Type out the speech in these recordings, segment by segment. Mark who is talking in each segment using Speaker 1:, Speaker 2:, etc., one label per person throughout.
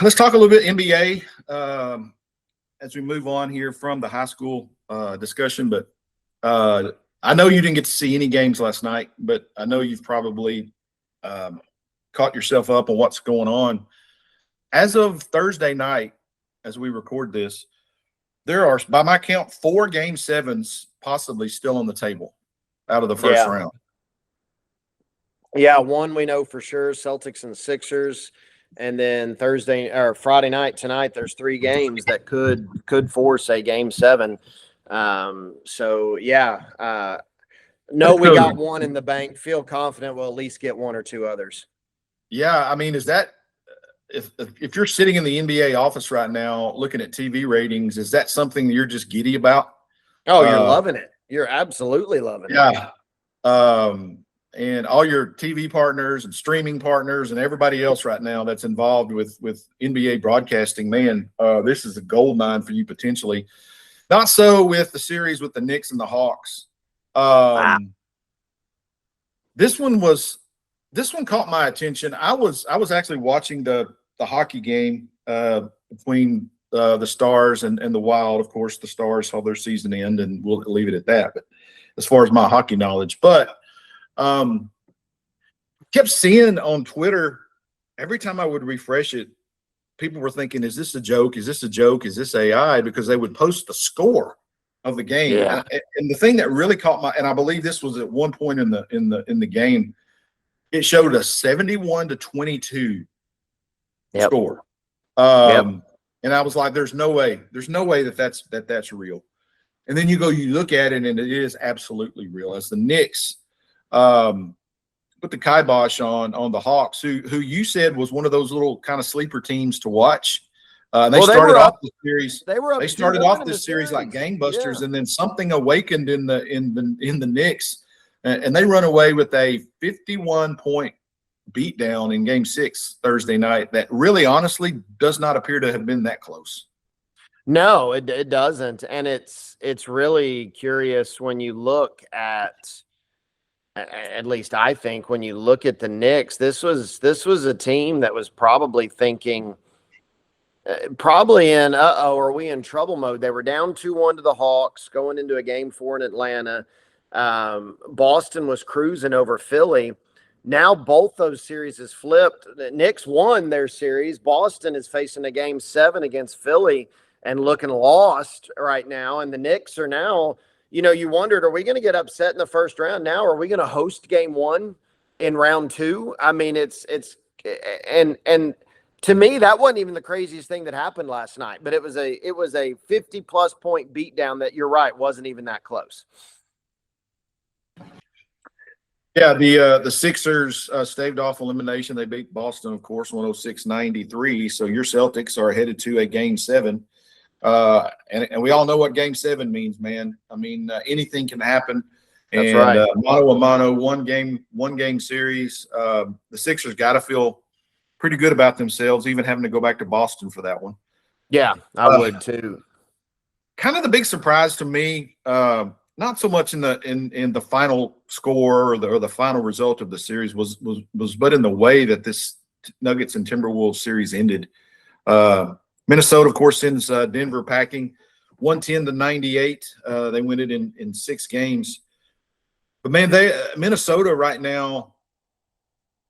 Speaker 1: Let's talk a little bit NBA as we move on here from the high school discussion. But I know you didn't get to see any games last night, but I know you've probably caught yourself up on what's going on. As of Thursday night, as we record this, there are, by my count, 4 Game 7s possibly still on the table out of the first round.
Speaker 2: Yeah, one we know for sure, Celtics and Sixers. And then Friday night tonight, there's 3 games that could force a Game 7. So yeah, no, we got one in the bank. Feel confident we'll at least get 1 or 2 others.
Speaker 1: Yeah, I mean, is that if you're sitting in the NBA office right now looking at TV ratings, is that something that you're just giddy about?
Speaker 2: Oh, you're loving it. You're absolutely loving it.
Speaker 1: Yeah. And all your TV partners and streaming partners and everybody else right now that's involved with NBA broadcasting, man, this is a gold mine for you potentially. Not so with the series with the Knicks and the Hawks. This one caught my attention. I was actually watching the hockey game between the Stars and the Wild. Of course, the Stars saw their season end, and we'll leave it at that. But as far as my hockey knowledge, kept seeing on Twitter every time I would refresh it, people were thinking, "Is this a joke? Is this a joke? Is this AI?" Because they would post the score of the game, and the thing that really caught my, and I believe this was at one point in the game, it showed a 71-22 score. And I was like, "There's no way that's real." And then you look at it, and it is absolutely real. As the Knicks put the kibosh on the Hawks, who you said was one of those little kind of sleeper teams to watch. They started off the series. They started off this series like gangbusters, and then something awakened in the Knicks, and they run away with a 51-point beatdown in Game 6 Thursday night. That really, honestly, does not appear to have been that close.
Speaker 2: No, it doesn't, and it's really curious when you look at least I think when you look at the Knicks, this was a team that was probably thinking, are we in trouble mode? They were down 2-1 to the Hawks going into a Game 4 in Atlanta. Boston was cruising over Philly. Now both those series is flipped. The Knicks won their series. Boston is facing a Game 7 against Philly and looking lost right now. And the Knicks are now, you wondered, are we going to get upset in the first round now? Are we going to host Game 1 in round 2? I mean, and to me, that wasn't even the craziest thing that happened last night, but it was a 50+ point beatdown that, you're right, wasn't even that close.
Speaker 1: Yeah, the Sixers staved off elimination. They beat Boston, of course, 106-93. So your Celtics are headed to a Game 7. And we all know what Game 7 means, man. I mean, anything can happen. That's right. Mano a mano, one game series. The Sixers got to feel pretty good about themselves, even having to go back to Boston for that one.
Speaker 2: Yeah, I would too.
Speaker 1: Kind of the big surprise to me, not so much in the final score or the final result of the series was but in the way that this Nuggets and Timberwolves series ended. Minnesota, of course, sends Denver packing 110-98. They win it in 6 games. But, man, Minnesota right now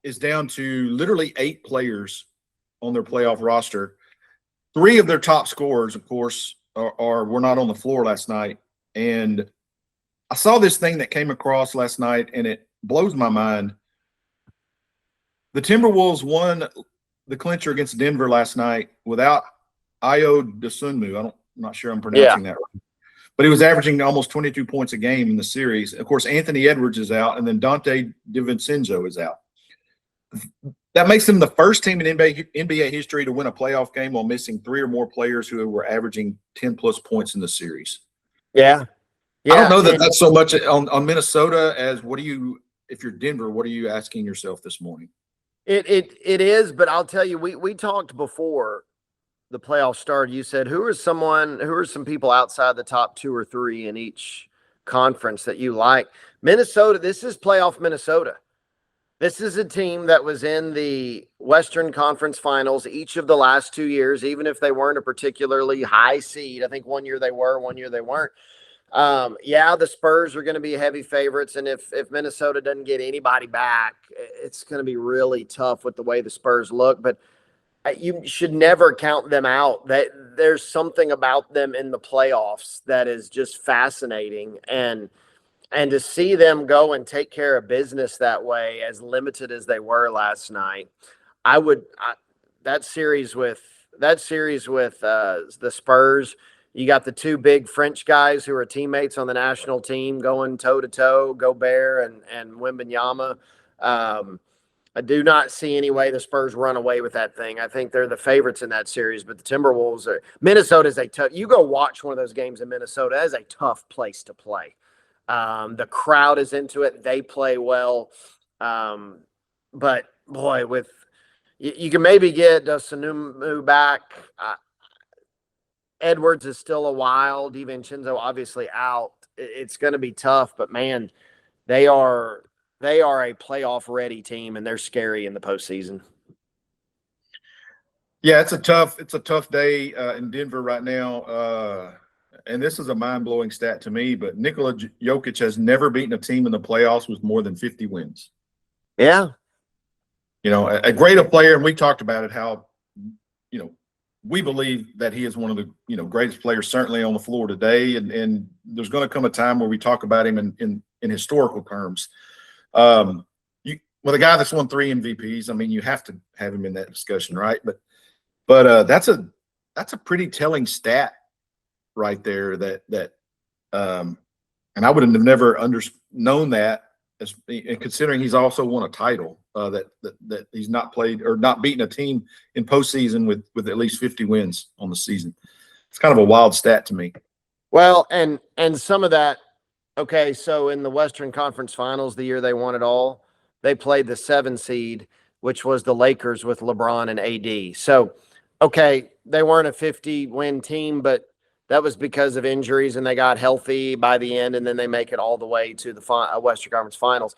Speaker 1: is down to literally 8 players on their playoff roster. 3 of their top scorers, of course, were not on the floor last night. And I saw this thing that came across last night, and it blows my mind. The Timberwolves won the clincher against Denver last night without Ayo Dosunmu. I'm not sure I'm pronouncing that right. But he was averaging almost 22 points a game in the series. Of course, Anthony Edwards is out, and then Dante DiVincenzo is out. That makes them the first team in NBA history to win a playoff game while missing 3 or more players who were averaging 10+ points in the series.
Speaker 2: Yeah.
Speaker 1: I don't know that that's so much on Minnesota as if you're Denver, what are you asking yourself this morning?
Speaker 2: It is, but I'll tell you, we talked before the playoffs started. You said, who are some people outside the top 2 or 3 in each conference that you like? Minnesota, this is playoff Minnesota. This is a team that was in the Western Conference Finals each of the last 2 years, even if they weren't a particularly high seed. I think one year they were, one year they weren't. Yeah, the Spurs are going to be heavy favorites, and if Minnesota doesn't get anybody back, it's going to be really tough with the way the Spurs look. But you should never count them out. There's something about them in the playoffs that is just fascinating, and to see them go and take care of business that way, as limited as they were last night, that series with the Spurs. You got the two big French guys who are teammates on the national team going toe to toe, Gobert and Wembanyama. I do not see any way the Spurs run away with that thing. I think they're the favorites in that series, but the Timberwolves are. Minnesota is a tough. You go watch one of those games in Minnesota. That is a tough place to play. The crowd is into it. They play well. But boy, with you can maybe get Dosunmu back. Edwards is still a while. DiVincenzo obviously out. It's going to be tough, but man, they are a playoff ready team, and they're scary in the postseason.
Speaker 1: Yeah, it's a tough day in Denver right now. And this is a mind-blowing stat to me, but Nikola Jokic has never beaten a team in the playoffs with more than 50 wins.
Speaker 2: Yeah.
Speaker 1: You know, a greater player, and we talked about it, how, you know, we believe that he is one of the, you know, greatest players certainly on the floor today. And there's going to come a time where we talk about him in historical terms. With a guy that's won 3 MVPs, I mean, you have to have him in that discussion, right? But that's a pretty telling stat right there. And I would have never known that, and considering he's also won a title, that he's not played or not beaten a team in postseason with at least 50 wins on the season. It's kind of a wild stat to me.
Speaker 2: Well, and some of that. Okay, so in the Western Conference Finals, the year they won it all, they played the 7 seed, which was the Lakers with LeBron and AD. So, okay, they weren't a 50-win team, but that was because of injuries, and they got healthy by the end, and then they make it all the way to the Western Conference Finals.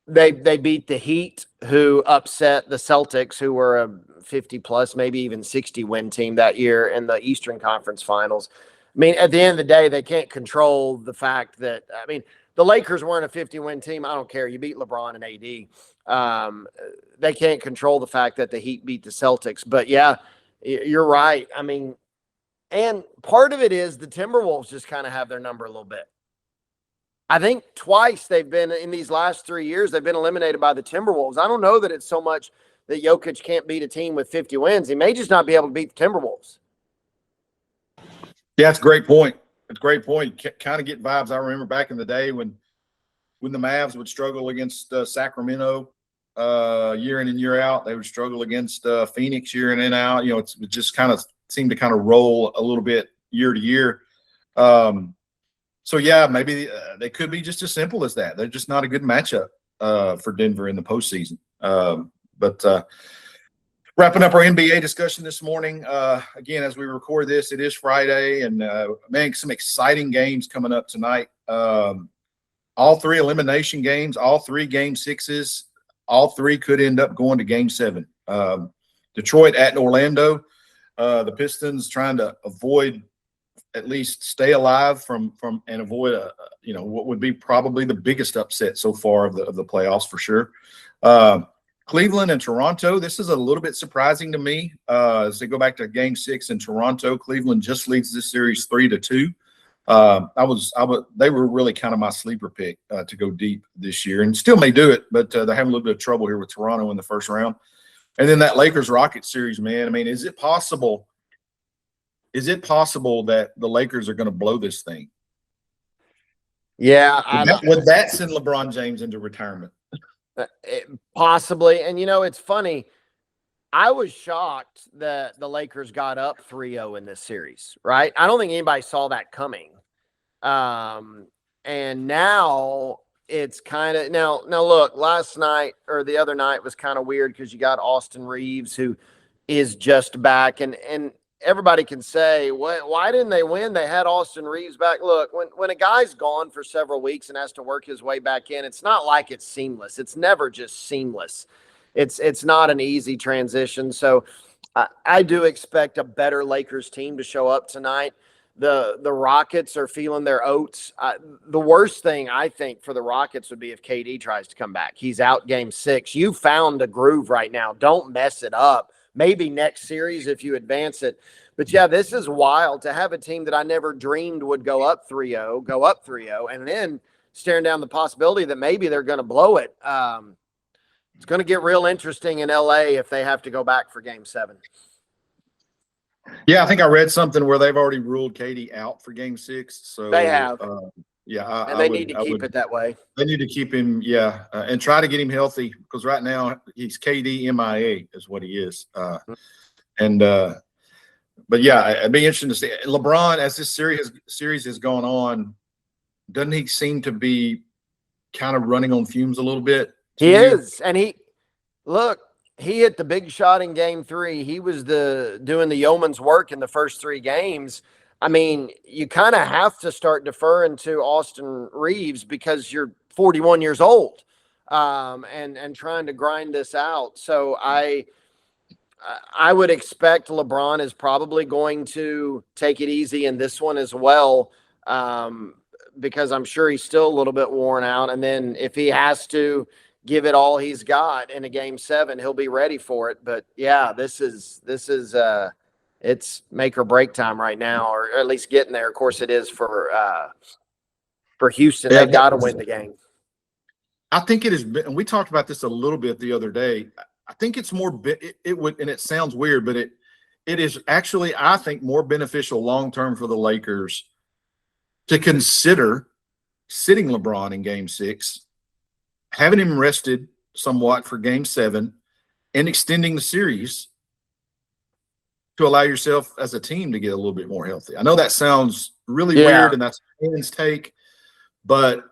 Speaker 2: They beat the Heat, who upset the Celtics, who were a 50-plus, maybe even 60-win team that year in the Eastern Conference Finals. I mean, at the end of the day, they can't control the fact that, I mean, the Lakers weren't a 50-win team. I don't care. You beat LeBron and AD. They can't control the fact that the Heat beat the Celtics. But, yeah, you're right. I mean, and part of it is the Timberwolves just kind of have their number a little bit. I think twice they've been, in these last 3 years, they've been eliminated by the Timberwolves. I don't know that it's so much that Jokic can't beat a team with 50 wins. He may just not be able to beat the Timberwolves.
Speaker 1: Yeah, it's a great point. It's a great point. Kind of get vibes. I remember back in the day when the Mavs would struggle against Sacramento year in and year out. They would struggle against Phoenix year in and out. You know, it just kind of seemed to kind of roll a little bit year to year. So, yeah, maybe they could be just as simple as that. They're just not a good matchup for Denver in the postseason. But wrapping up our NBA discussion this morning. Again, as we record this, it is Friday, and man, some exciting games coming up tonight. All 3 elimination games, all 3 game 6s, all 3 could end up going to game 7. Detroit at Orlando. The Pistons trying to avoid, at least stay alive from and avoid what would be probably the biggest upset so far of the playoffs for sure. Cleveland and Toronto. This is a little bit surprising to me. As they go back to game 6 in Toronto, Cleveland just leads this series 3-2. They were really kind of my sleeper pick to go deep this year, and still may do it, but they're having a little bit of trouble here with Toronto in the first round. And then that Lakers-Rockets series, man. I mean, is it possible that the Lakers are going to blow this thing?
Speaker 2: Yeah.
Speaker 1: Would that send LeBron James into retirement?
Speaker 2: Possibly. And, it's funny. I was shocked that the Lakers got up 3-0 in this series, right? I don't think anybody saw that coming. And now it's kind of now look, last night or the other night was kind of weird because you got Austin Reeves, who is just back, and everybody can say, why didn't they win? They had Austin Reeves back. Look, when a guy's gone for several weeks and has to work his way back in, it's not like it's seamless. It's never just seamless. It's not an easy transition. So I do expect a better Lakers team to show up tonight. The Rockets are feeling their oats. The worst thing I think for the Rockets would be if KD tries to come back. He's out game 6. You found a groove right now. Don't mess it up. Maybe next series if you advance it. But yeah, this is wild to have a team that I never dreamed would go up 3-0, and then staring down the possibility that maybe they're going to blow it. It's going to get real interesting in LA if they have to go back for game 7.
Speaker 1: Yeah, I think I read something where they've already ruled Katie out for game 6. So
Speaker 2: They have.
Speaker 1: Yeah,
Speaker 2: and they need to keep it that way.
Speaker 1: They need to keep him, and try to get him healthy, because right now he's KD MIA is what he is. But yeah, it'd be interesting to see LeBron as this series has gone on. Doesn't he seem to be kind of running on fumes a little bit?
Speaker 2: He is, and he hit the big shot in game 3. He was doing the yeoman's work in the first 3 games. I mean, you kind of have to start deferring to Austin Reeves because you're 41 years old, and trying to grind this out. So I would expect LeBron is probably going to take it easy in this one as well, because I'm sure he's still a little bit worn out. And then if he has to give it all he's got in a game 7, he'll be ready for it. But yeah, this is it's make or break time right now, or at least getting there. Of course, it is for Houston.
Speaker 1: Yeah,
Speaker 2: They got to win the game.
Speaker 1: I think it has been, and we talked about this a little bit the other day. I think it's more, it would, and it sounds weird, but it is actually, I think, more beneficial long-term for the Lakers to consider sitting LeBron in game 6, having him rested somewhat for game 7, and extending the series to allow yourself as a team to get a little bit more healthy. I know that sounds really weird, and that's a man's take, but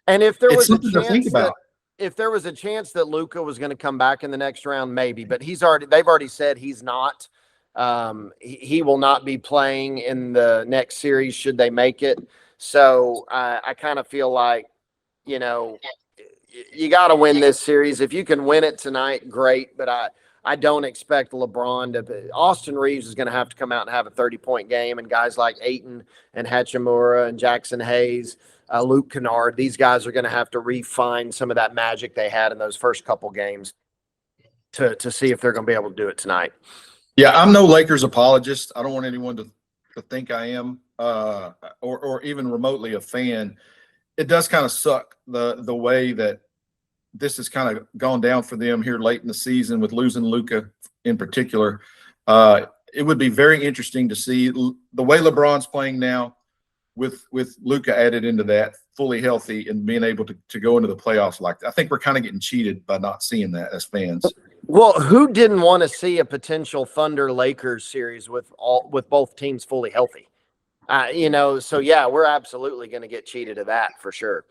Speaker 2: and if there was
Speaker 1: something to think about.
Speaker 2: If there was a chance that Luka was going to come back in the next round, maybe, but they've already said he's not. He will not be playing in the next series should they make it. So I kind of feel like, you got to win this series. If you can win it tonight, great. But I don't expect LeBron to. Austin Reeves is going to have to come out and have a 30-point game, and guys like Ayton and Hachimura and Jackson Hayes, Luke Kennard, these guys are going to have to refine some of that magic they had in those first couple games to see if they're going to be able to do it tonight.
Speaker 1: Yeah, I'm no Lakers apologist. I don't want anyone to think I am, or even remotely a fan. It does kind of suck the way that this has kind of gone down for them here late in the season with losing Luka in particular. It would be very interesting to see the way LeBron's playing now with Luka added into that, fully healthy and being able to go into the playoffs like that. I think we're kind of getting cheated by not seeing that as fans.
Speaker 2: Well, who didn't want to see a potential Thunder Lakers series with both teams fully healthy? So yeah, we're absolutely going to get cheated of that for sure.